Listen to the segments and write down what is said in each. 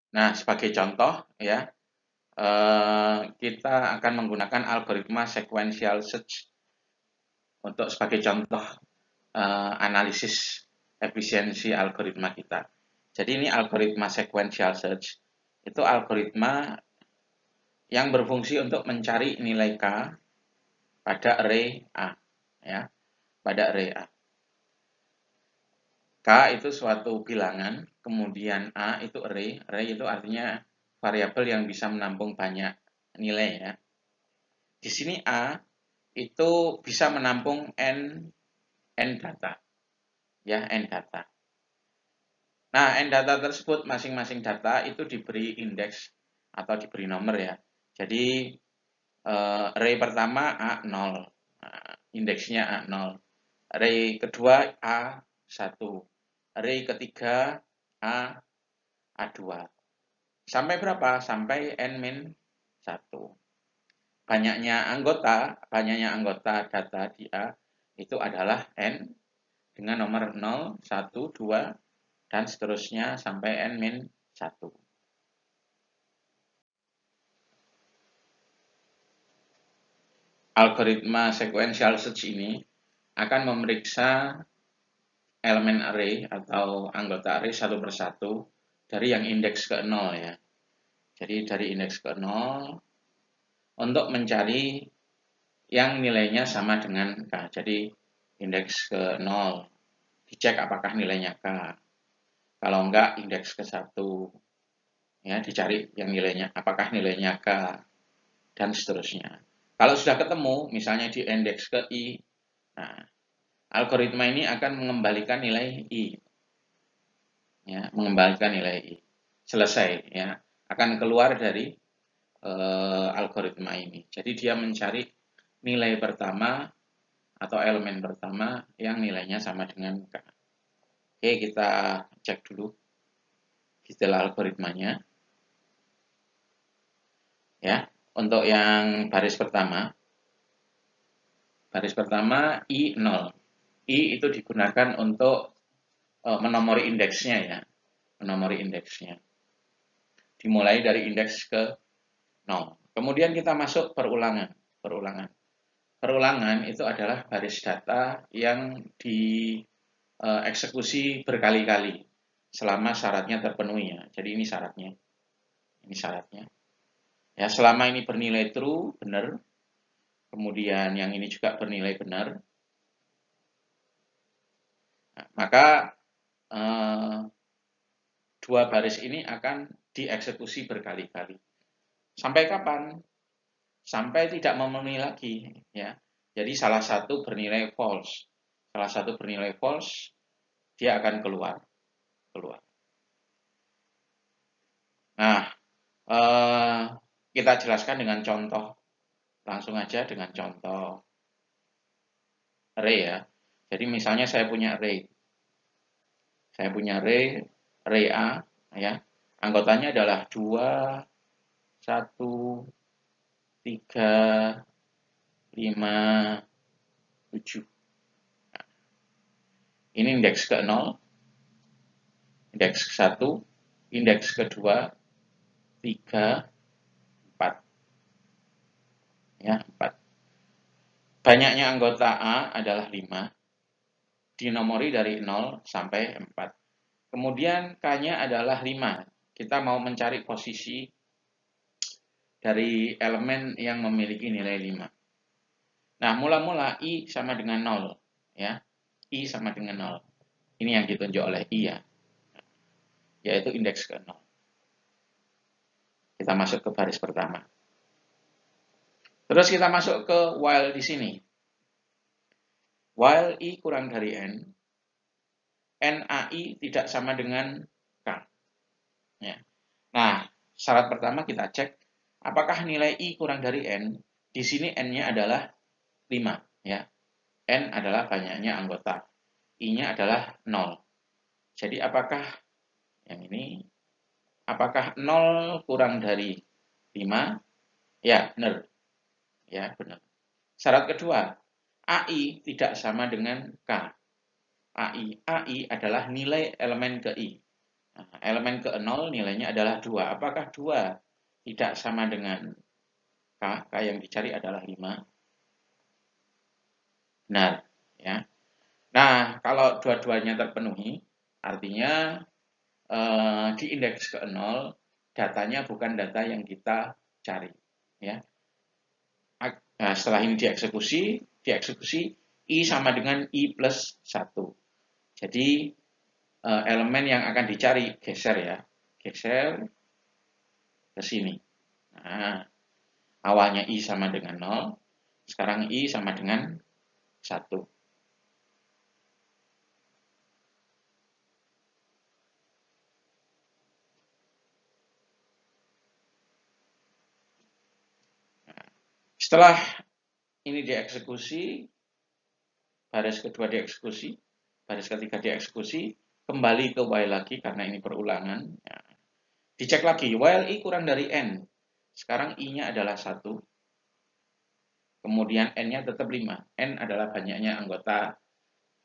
Nah, sebagai contoh ya, kita akan menggunakan algoritma sequential search untuk sebagai contoh analisis efisiensi algoritma kita. Jadi ini algoritma sequential search, itu algoritma yang berfungsi untuk mencari nilai K pada array A, ya, pada array A. K itu suatu bilangan, kemudian A itu array, array itu artinya variabel yang bisa menampung banyak nilai ya. Di sini A itu bisa menampung n data, ya, n data. Nah, n data tersebut masing-masing data itu diberi indeks atau diberi nomor ya. Jadi array pertama A0, indeksnya A0. Array kedua A1. Array ketiga A2. Sampai berapa? Sampai n-1. Banyaknya anggota data di A itu adalah n dengan nomor 0, 1, 2, dan seterusnya sampai n-1. Algoritma sequential search ini akan memeriksa elemen array atau anggota array satu persatu dari yang indeks ke 0 ya. Jadi dari indeks ke 0 untuk mencari yang nilainya sama dengan K. Jadi indeks ke 0 dicek apakah nilainya K. Kalau enggak indeks ke 1 ya, dicari yang nilainya apakah nilainya K dan seterusnya. Kalau sudah ketemu misalnya di indeks ke I, nah algoritma ini akan mengembalikan nilai I. Ya, mengembalikan nilai I. Selesai ya, akan keluar dari algoritma ini. Jadi dia mencari nilai pertama atau elemen pertama yang nilainya sama dengan K. Oke, kita cek dulu detail algoritmanya. Ya, untuk yang baris pertama I0. I itu digunakan untuk menomori indeksnya ya. Menomori indeksnya. Dimulai dari indeks ke 0. Kemudian kita masuk perulangan. Perulangan itu adalah baris data yang dieksekusi berkali-kali selama syaratnya terpenuhi ya. Jadi ini syaratnya. Ini syaratnya. Ya, selama ini bernilai true, benar. Kemudian yang ini juga bernilai benar. Nah, maka dua baris ini akan dieksekusi berkali-kali. Sampai kapan? Sampai tidak memenuhi lagi ya. Jadi salah satu bernilai false. Salah satu bernilai false, dia akan keluar. Nah, kita jelaskan dengan contoh. Langsung aja dengan contoh array ya. Jadi misalnya saya punya array. Array A ya. Anggotanya adalah 2, 1, 3, 5, 7. Nah, ini indeks ke 0, indeks ke 1, indeks kedua, 3, 4. Ya, 4. Banyaknya anggota A adalah 5. Dinomori dari 0 sampai 4. Kemudian K-nya adalah 5. Kita mau mencari posisi dari elemen yang memiliki nilai 5. Nah, mula-mula I sama dengan 0. Ya, I sama dengan 0. Ini yang ditunjuk oleh I ya. Yaitu indeks ke 0. Kita masuk ke baris pertama. Terus kita masuk ke while di sini. While I kurang dari N, NAI tidak sama dengan K. Ya. Nah, syarat pertama kita cek apakah nilai I kurang dari N. Di sini N-nya adalah 5. Ya. N adalah banyaknya anggota. I-nya adalah 0. Jadi apakah yang ini? Apakah 0 kurang dari 5? Ya, benar. Ya, benar. Syarat kedua, AI tidak sama dengan K. AI adalah nilai elemen ke I. Nah, elemen ke-0 nilainya adalah 2. Apakah 2 tidak sama dengan K? K yang dicari adalah 5. Benar. Ya. Nah, kalau dua-duanya terpenuhi, artinya di indeks ke-0, datanya bukan data yang kita cari. Ya. Nah, setelah ini dieksekusi, I sama dengan I plus 1. Jadi, elemen yang akan dicari geser ya. Geser ke sini. Nah, awalnya I sama dengan 0, sekarang I sama dengan 1. Setelah ini dieksekusi, baris kedua dieksekusi, baris ketiga dieksekusi, kembali ke while lagi karena ini perulangan. Ya. Dicek lagi, while I kurang dari N. Sekarang I-nya adalah 1. Kemudian N-nya tetap 5. N adalah banyaknya anggota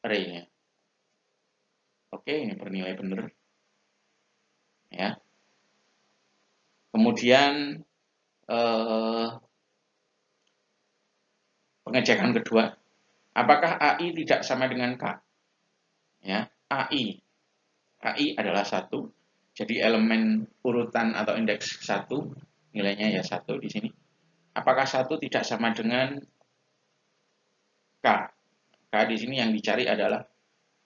array-nya. Oke, ini bernilai benar. Ya. Kemudian pengecekan kedua, apakah AI tidak sama dengan K? Ya, AI adalah 1. Jadi elemen urutan atau indeks 1, nilainya ya 1 di sini. Apakah 1 tidak sama dengan K? K di sini yang dicari adalah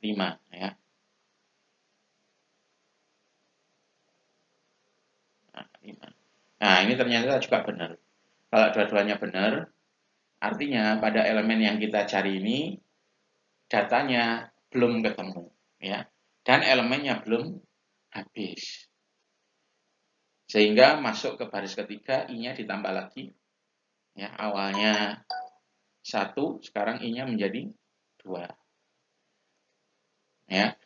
5 ya. Nah, 5. Nah, ini ternyata juga benar. Kalau dua-duanya benar, artinya pada elemen yang kita cari ini datanya belum ketemu ya. Dan elemennya belum habis. Sehingga masuk ke baris ketiga, I-nya ditambah lagi. Ya, awalnya 1, sekarang I-nya menjadi 2. Ya.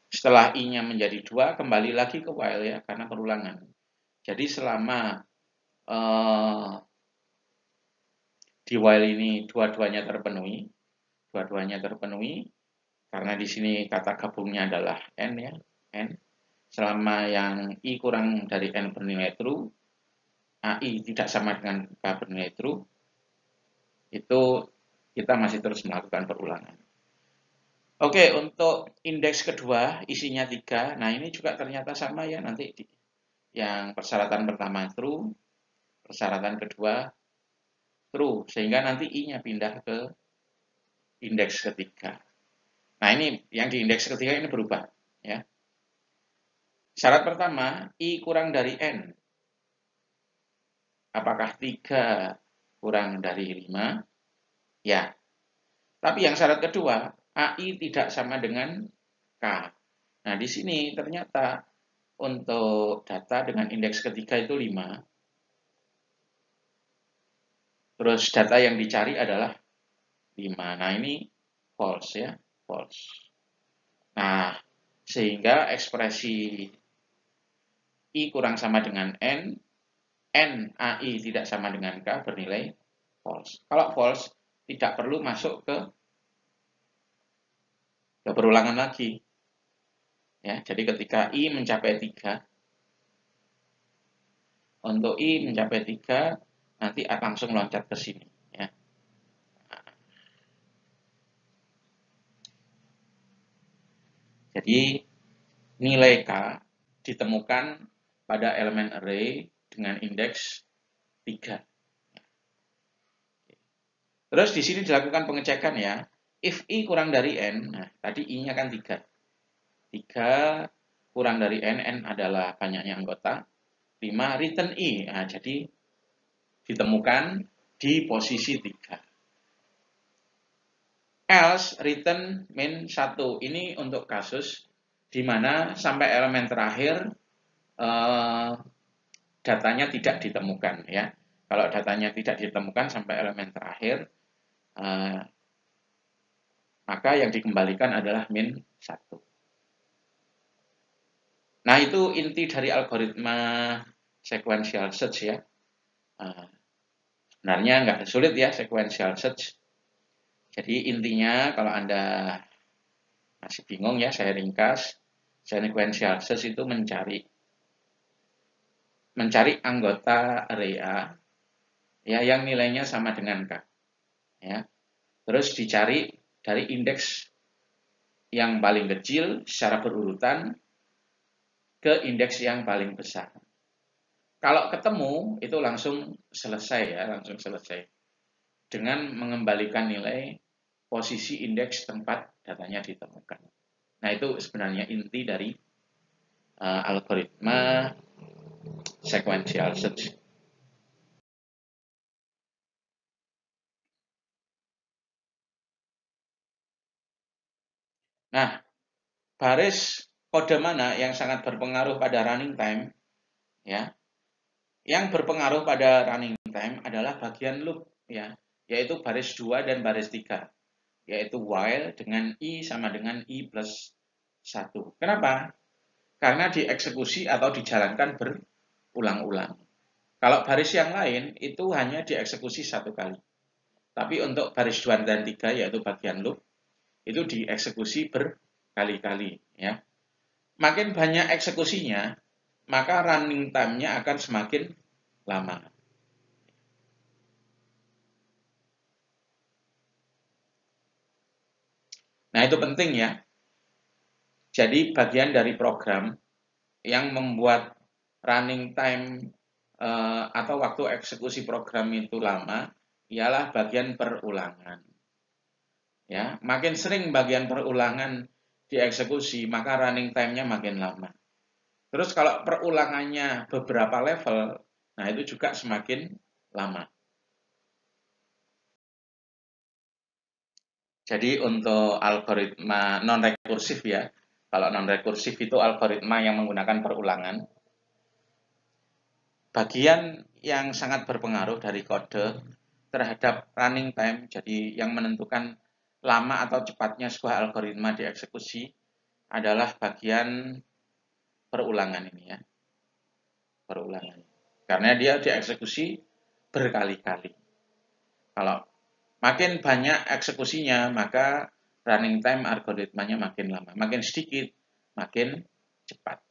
Setelah I-nya menjadi 2, kembali lagi ke while ya, karena perulangan. Jadi selama di while ini dua-duanya terpenuhi, karena di sini kata gabungnya adalah N ya, N. Selama yang I kurang dari N bernilai true, AI tidak sama dengan K bernilai true, itu kita masih terus melakukan perulangan. Oke, untuk indeks kedua isinya 3. Nah, ini juga ternyata sama ya, nanti yang persyaratan pertama true, persyaratan kedua true, sehingga nanti I-nya pindah ke indeks ketiga. Nah, ini yang di indeks ketiga ini berubah ya. Syarat pertama, I kurang dari N. Apakah 3 kurang dari 5? Ya. Tapi yang syarat kedua, AI tidak sama dengan K. Nah, di sini ternyata untuk data dengan indeks ketiga itu 5. Terus data yang dicari adalah 5. Nah, ini false ya, false. Nah, sehingga ekspresi I kurang sama dengan N, AI tidak sama dengan K bernilai false. Kalau false, tidak perlu masuk ke perulangan lagi. Ya, jadi ketika I mencapai 3, untuk I mencapai 3, nanti langsung loncat ke sini. Ya. Jadi, nilai K ditemukan pada elemen array dengan indeks 3. Terus di sini dilakukan pengecekan ya. If I kurang dari N, nah tadi I-nya kan 3. 3 kurang dari N, N adalah banyaknya anggota. 5 return I, nah, jadi ditemukan di posisi 3. Else return min 1. Ini untuk kasus di mana sampai elemen terakhir datanya tidak ditemukan ya. Kalau datanya tidak ditemukan sampai elemen terakhir, maka yang dikembalikan adalah min 1. Nah, itu inti dari algoritma sequential search ya. Sebenarnya nggak sulit ya sequential search. Jadi intinya kalau Anda masih bingung ya, saya ringkas. Sequential search itu mencari anggota array A ya yang nilainya sama dengan K ya. Terus dicari dari indeks yang paling kecil secara berurutan ke indeks yang paling besar. Kalau ketemu itu langsung selesai ya, langsung selesai dengan mengembalikan nilai posisi indeks tempat datanya ditemukan. Nah, itu sebenarnya inti dari algoritma sequential search. Nah, baris kode mana yang sangat berpengaruh pada running time? Ya, yang berpengaruh pada running time adalah bagian loop ya, yaitu baris 2 dan baris 3, yaitu while dengan i sama dengan i plus 1. Kenapa? Karena dieksekusi atau dijalankan berulang-ulang. Kalau baris yang lain itu hanya dieksekusi satu kali. Tapi untuk baris 2 dan 3 yaitu bagian loop itu dieksekusi berkali-kali ya. Makin banyak eksekusinya, maka running time-nya akan semakin lama. Nah, itu penting ya. Jadi bagian dari program yang membuat running time atau waktu eksekusi program itu lama ialah bagian perulangan. Ya, makin sering bagian perulangan dieksekusi, maka running time-nya makin lama. Terus kalau perulangannya beberapa level, nah itu juga semakin lama. Jadi untuk algoritma non-rekursif ya, kalau non-rekursif itu algoritma yang menggunakan perulangan. Bagian yang sangat berpengaruh dari kode terhadap running time, jadi yang menentukan lama atau cepatnya sebuah algoritma dieksekusi adalah bagian perulangan ini ya. Perulangan. Karena dia dieksekusi berkali-kali. Kalau makin banyak eksekusinya, maka running time algoritmanya makin lama. Makin sedikit, makin cepat.